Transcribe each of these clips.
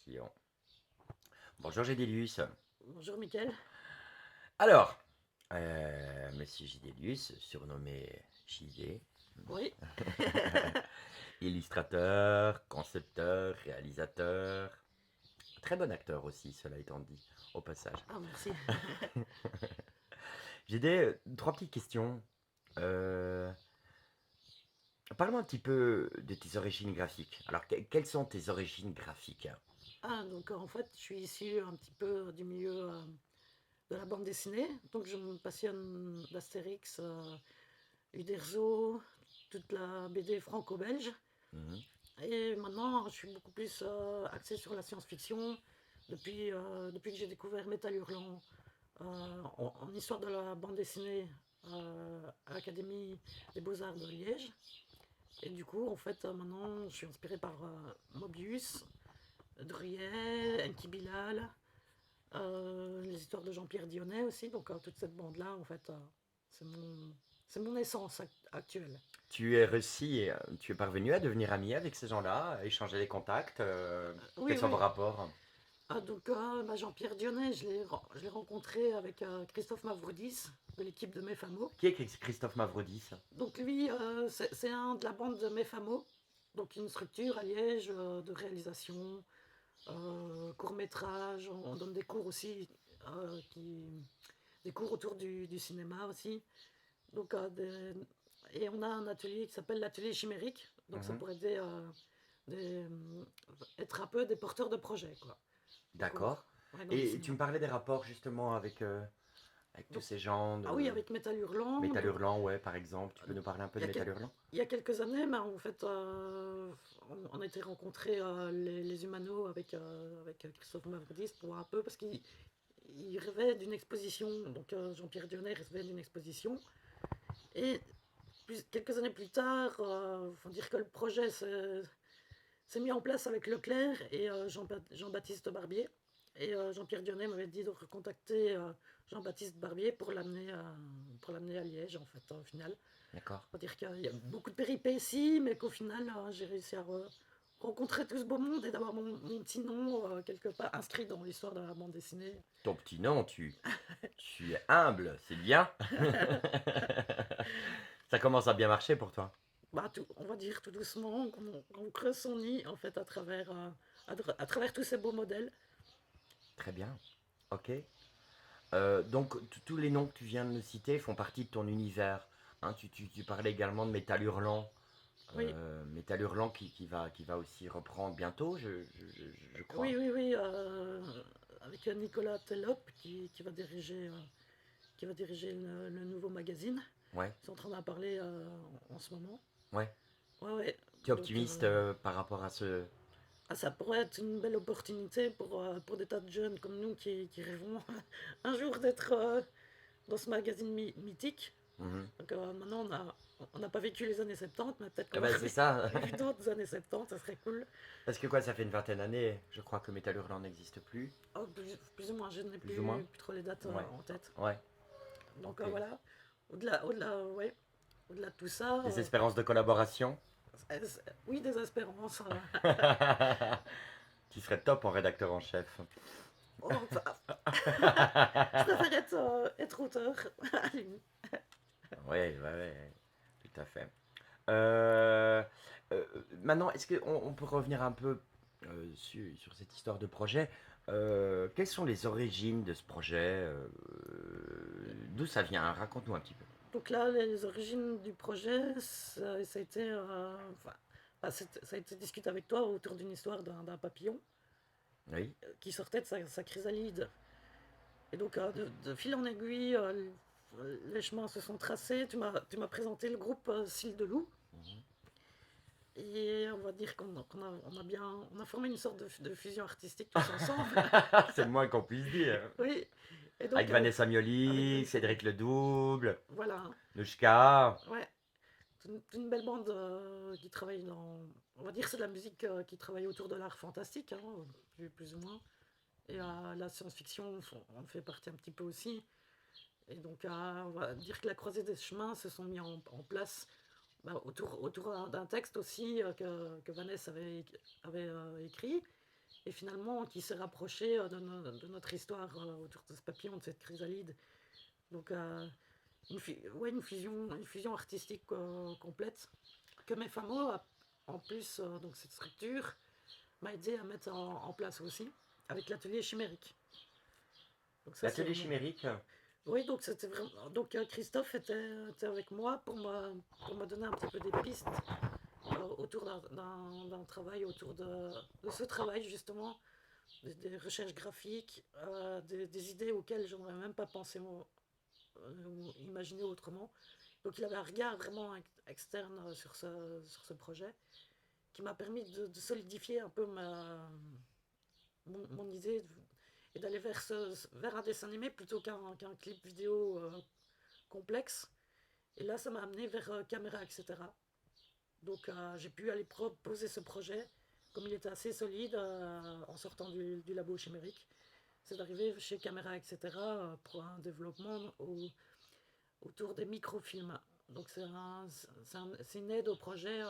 Postillon. Bonjour Gédélius. Bonjour Mickaël. Alors, Monsieur Gédélius, surnommé JD, Oui. illustrateur, concepteur, réalisateur, très bon acteur aussi, cela étant dit, au passage. Ah, merci. JD, trois petites questions. Euh, Parle-moi un petit peu de tes origines graphiques. Alors, quelles sont tes origines graphiques? Ah, donc en fait, je suis issu un petit peu du milieu de la bande dessinée. Donc je me passionne d'Astérix, Uderzo, toute la BD franco-belge. Mhm. Et maintenant, je suis beaucoup plus axée sur la science-fiction depuis que j'ai découvert Métal Hurlant en histoire de la bande dessinée à l'Académie des Beaux-Arts de Liège. Et du coup, en fait, maintenant, je suis inspirée par Mobius, Druyet, Enki Bilal, les histoires de Jean-Pierre Dionnet aussi. Donc toute cette bande-là, en fait, c'est mon, c'est mon essence actuelle. Tu es parvenu à devenir ami avec ces gens-là, à échanger les contacts. Oui, Quels sont vos oui. rapports? Ah, donc Jean-Pierre Dionnet, je l'ai rencontré avec Christophe Mavroudis de l'équipe de Mefamo. Qui est Christophe Mavrodis? Donc lui, c'est un de la bande de Mefamo, donc une structure à Liège de réalisation, court-métrage. On donne des cours aussi, des cours autour du cinéma aussi. Donc, et on a un atelier qui s'appelle l'atelier chimérique. Donc ça Mhm. pourrait des- être un peu des porteurs de projets, quoi. Donc, D'accord. ouais, dans le Et tu cinéma. me parlais des rapports justement avec tous Donc, ces gens ah oui, de avec Métal Hurlant. Métal Donc, Hurlant, ouais, par exemple. Tu peux nous parler un peu il y de a, Métal Hurlant? il y a quelques années, ben, en fait, on a été rencontrer les Humanos avec Christophe Mavrodis pour voir un peu, parce qu'il rêvait d'une exposition. Donc Jean-Pierre Dionnet rêvait d'une exposition. Et quelques années plus tard, il faut dire que le projet s'est mis en place avec Leclerc et Jean-Baptiste Barbier. Et Jean-Pierre Dionnet m'avait dit de recontacter Jean-Baptiste Barbier pour l'amener à Liège, en fait, au final. D'accord. On va dire qu'il y a beaucoup de péripéties, mais qu'au final, j'ai réussi à rencontrer tout ce beau monde et d'avoir mon petit nom quelque part inscrit dans l'histoire de la bande dessinée. Ton petit nom, tu es humble, c'est bien. Ça commence à bien marcher pour toi. Bah, on va dire tout doucement qu'on creuse son nid, en fait, à travers tous ces beaux modèles. Très bien. Ok. Donc, tous les noms que tu viens de me citer font partie de ton univers. Hein, tu parlais également de Métal Hurlant. Oui, Métal Hurlant qui va aussi reprendre bientôt, je crois. oui, oui, oui, avec Nicolas Tellop qui va diriger le nouveau magazine. Ouais, Ils sont en train d'en parler en ce moment. ouais. Ouais, ouais. Tu es Donc, optimiste par rapport à ce... ça pourrait être une belle opportunité pour des tas de jeunes comme nous qui rêvons un jour d'être dans ce magazine mythique. Mhm. Donc maintenant, on n'a pas vécu les années 70, mais peut-être Eh qu'on va ben, c'est ça. vivre d'autres années 70, ça serait cool. Parce que quoi, ça fait une vingtaine d'années, je crois que Métal Hurlant n'existe plus. Oh, plus ou moins, je n'ai Plus ou moins. plus trop les dates Ouais. en tête. Ouais. Donc Ok. voilà, ouais, au-delà de tout ça, Des espérances de collaboration? oui, des espérances. Tu serais top en rédacteur en chef. Oh, enfin, je préfère être auteur. Ouais, ouais, ouais, tout à fait. Euh, euh, Maintenant, est-ce qu'on peut revenir un peu sur cette histoire de projet? Quelles sont les origines de ce projet? D'où ça vient? Raconte-nous un petit peu. Donc là, les origines du projet, ça a été, ça a été discuté avec toi autour d'une histoire d'un papillon Oui. qui sortait de sa chrysalide. Et donc, de fil en aiguille, les chemins se sont tracés. Tu m'as présenté le groupe Cils de Loup. Mhm. Et on va dire on a formé une sorte de fusion artistique tous ensemble. C'est le moins qu'on puisse dire. Oui. Et Avec donc, Vanessa avec Mioli, Vanessa Mel. Cédric Ledouble, Voilà. Nushka. Ouais. Toute une belle bande qui travaille on va dire c'est de la musique qui travaille autour de l'art fantastique, hein, plus ou moins. Et la science-fiction, on fait partie un petit peu aussi. Et donc, on va dire que la croisée des chemins se sont mis en place autour d'un texte aussi que Vanessa avait écrit. et finalement qui s'est rapproché de notre histoire autour de ce papillon, de cette chrysalide. Donc ouais, une fusion artistique complète que mes FAMO, en plus, donc cette structure, m'a aidé à mettre en place aussi, avec l'atelier chimérique. Donc ça, c'est L'atelier vraiment... chimérique, Oui, donc c'était vraiment... Donc Christophe était avec moi pour me donner un petit peu des pistes autour d'un travail, autour de ce travail justement, des recherches graphiques, des idées auxquelles je n'aurais même pas pensé ou imaginé autrement. Donc il avait un regard vraiment externe sur ce projet qui m'a permis de solidifier un peu mon idée et d'aller vers un dessin animé plutôt qu'un clip vidéo complexe. Et là, ça m'a amené vers caméra, etc. Donc j'ai pu aller proposer ce projet, comme il était assez solide en sortant du labo chimérique. C'est d'arriver chez Caméra, etc. Pour un développement autour des microfilms. Donc c'est une aide au projet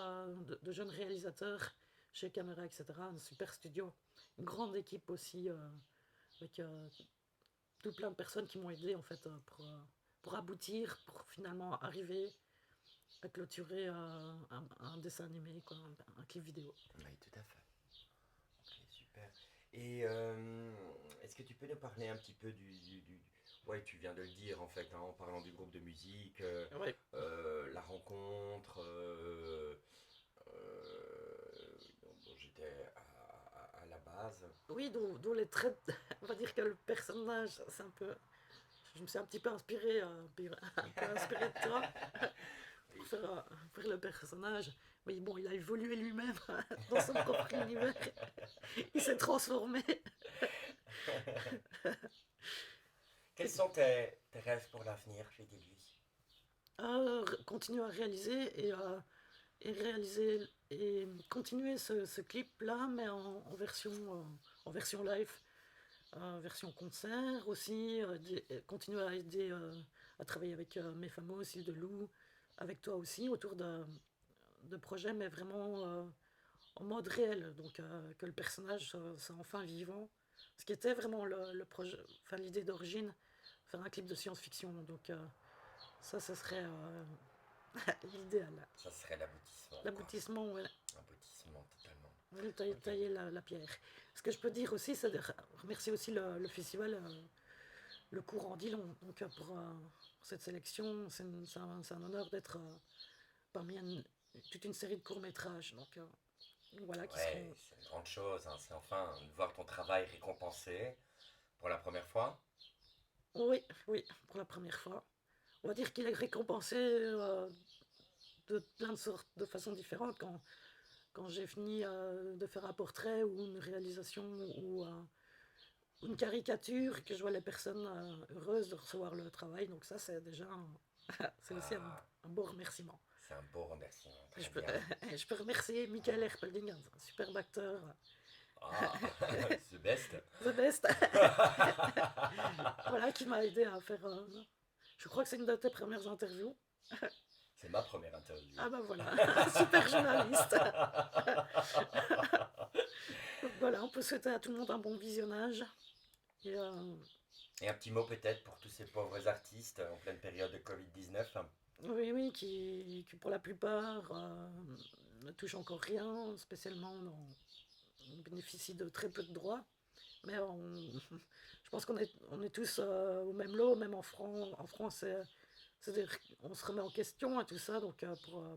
de jeunes réalisateurs chez Caméra, etc. Un super studio, une grande équipe aussi, avec tout plein de personnes qui m'ont aidé en fait pour aboutir, pour finalement arriver à clôturer un dessin animé, quoi, un clip vidéo. oui, tout à fait. Ok, super. Et est-ce que tu peux nous parler un petit peu Ouais, tu viens de le dire en fait, hein, en parlant du groupe de musique, Ouais. la rencontre dont j'étais à la base. Oui, dont les traits, on va dire que le personnage, c'est un peu, je me suis un petit peu inspiré, un peu inspiré de toi pour Oui. faire le personnage. Mais bon, il a évolué lui-même dans son propre univers. Il s'est transformé. Quels Et, sont tes rêves pour l'avenir chez Delius? continuer à réaliser et réaliser et continuer ce clip-là, mais en version live, version concert aussi, continuer à aider à travailler avec mes fameux aussi de Lou, avec toi aussi, autour de projets, mais vraiment en mode réel, donc que le personnage soit enfin vivant. Ce qui était vraiment le projet, enfin l'idée d'origine, faire un clip de science-fiction. Donc ça, ce serait l'idéal. Ça serait l'aboutissement, quoi. L'aboutissement, ouais. Aboutissement, totalement. Ok. Tailler la pierre. Ce que je peux dire aussi, c'est de remercier aussi le festival, le courant d'Ilon, donc pour cette sélection. C'est un honneur d'être parmi toute une série de courts-métrages. Donc voilà, qui Ouais, seront. c'est une grande chose, hein. C'est enfin de voir ton travail récompensé pour la première fois. Oui, oui, pour la première fois. On va dire qu'il est récompensé de plein de sortes, de façons différentes. Quand j'ai fini de faire un portrait ou une réalisation ou une caricature, que je vois les personnes heureuses de recevoir le travail. Donc ça, c'est déjà c'est aussi Ah, un beau remerciement. c'est un beau remerciement, Et très bien. je peux remercier Michael Erpelding, un superbe acteur. Ah, the best. The best. Voilà, qui m'a aidé à faire... je crois que c'est une de tes premières interviews. C'est ma première interview. Ah bah voilà, super journaliste. Donc voilà, on peut souhaiter à tout le monde un bon visionnage. Et Et un petit mot peut-être pour tous ces pauvres artistes en pleine période de Covid-19. oui, oui, qui pour la plupart ne touchent encore rien, spécialement on bénéficie de très peu de droits. Mais je pense on est tous au même lot, même en France, on se remet en question et tout ça, donc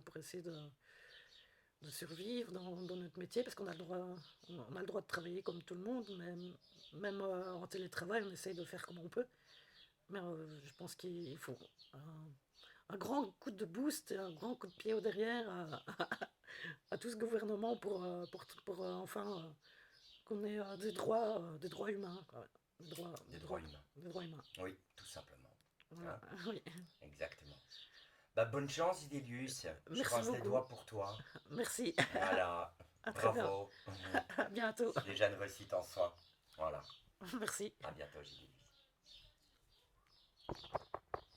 pour essayer de survivre dans notre métier, parce qu'on a on a le droit de travailler comme tout le monde, mais même en télétravail, on essaye de faire comme on peut. Mais je pense qu'il faut un grand coup de boost et un grand coup de pied au derrière à tout ce gouvernement pour enfin qu'on ait des droits humains, quoi. Des droits humains. Oui, tout simplement. Voilà. Hein. Oui. Exactement. Bah, bonne chance, Idélius. Je Merci croise les beaucoup. doigts pour toi. Merci. Voilà. À très bien. Bravo. À bientôt. C'est déjà une réussite en soi. Voilà. Merci. À bientôt, Idélius.